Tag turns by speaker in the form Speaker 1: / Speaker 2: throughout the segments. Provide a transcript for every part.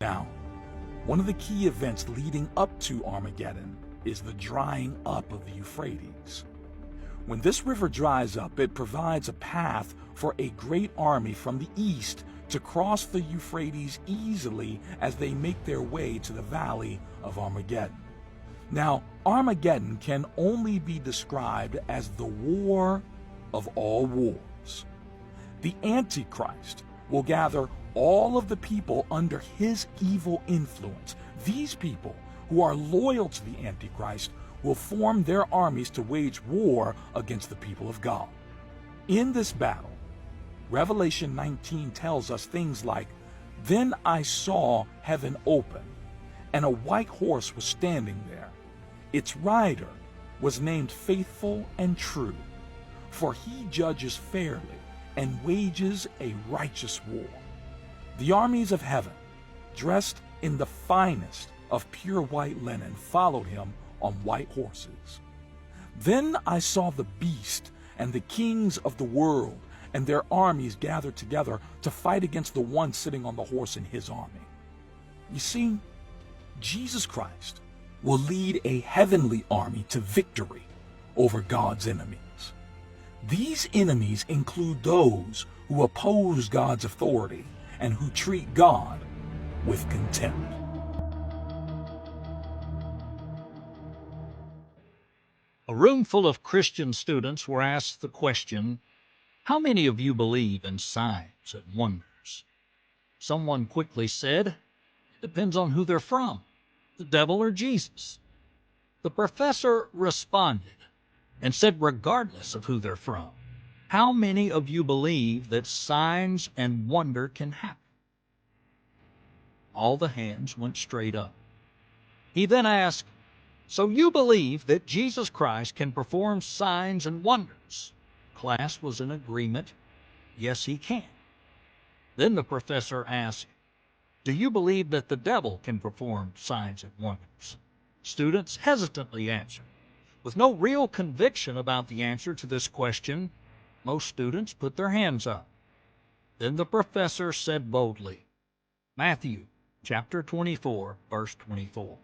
Speaker 1: Now, one of the key events leading up to Armageddon is the drying up of the Euphrates. When this river dries up, it provides a path for a great army from the east to cross the Euphrates easily as they make their way to the valley of Armageddon. Now, Armageddon can only be described as the war of all wars. The Antichrist will gather all of the people under his evil influence. These people who are loyal to the Antichrist will form their armies to wage war against the people of God. In this battle, Revelation 19 tells us things like, "Then I saw heaven open, and a white horse was standing there. Its rider was named Faithful and True, for he judges fairly and wages a righteous war." The armies of heaven, dressed in the finest of pure white linen, followed him on white horses. Then I saw the beast and the kings of the world and their armies gathered together to fight against the one sitting on the horse and his army. You see, Jesus Christ will lead a heavenly army to victory over God's enemies. These enemies include those who oppose God's authority and who treat God with contempt.
Speaker 2: A room full of Christian students were asked the question, "How many of you believe in signs and wonders?" Someone quickly said, "It depends on who they're from, the devil or Jesus." The professor responded and said, "Regardless of who they're from, how many of you believe that signs and wonder can happen?" All the hands went straight up. He then asked, "So you believe that Jesus Christ can perform signs and wonders?" Class was in agreement. Yes, he can. Then the professor asked, "Do you believe that the devil can perform signs and wonders?" Students hesitantly answered. With no real conviction about the answer to this question, most students put their hands up. Then the professor said boldly, Matthew chapter 24, verse 24.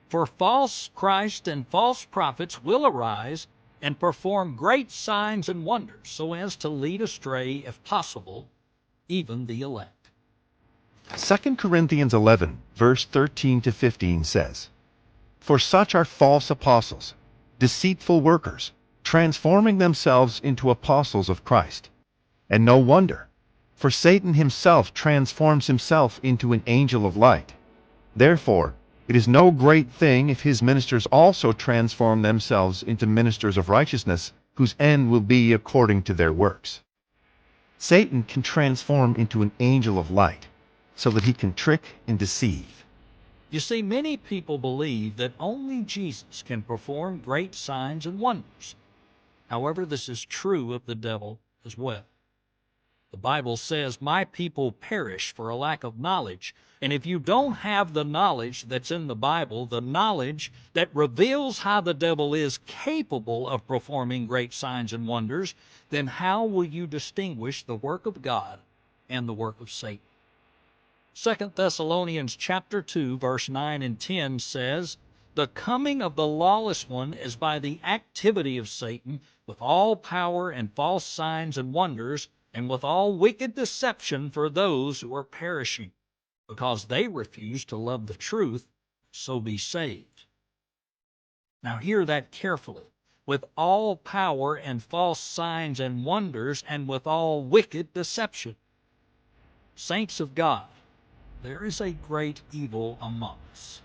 Speaker 2: "For false Christ and false prophets will arise and perform great signs and wonders, so as to lead astray, if possible, even the elect."
Speaker 3: 2 Corinthians 11, verse 13 to 15 says, "For such are false apostles, deceitful workers, transforming themselves into apostles of Christ. And no wonder, for Satan himself transforms himself into an angel of light. Therefore, it is no great thing if his ministers also transform themselves into ministers of righteousness, whose end will be according to their works." Satan can transform into an angel of light, so that he can trick and deceive.
Speaker 2: You see, many people believe that only Jesus can perform great signs and wonders. However, this is true of the devil as well. The Bible says, "My people perish for a lack of knowledge." And if you don't have the knowledge that's in the Bible, the knowledge that reveals how the devil is capable of performing great signs and wonders, then how will you distinguish the work of God and the work of Satan? 2 Thessalonians chapter 2, verse 9 and 10 says, "The coming of the lawless one is by the activity of Satan, with all power and false signs and wonders, and with all wicked deception for those who are perishing, because they refuse to love the truth, so be saved." Now hear that carefully. With all power and false signs and wonders, and with all wicked deception. Saints of God, there is a great evil among us.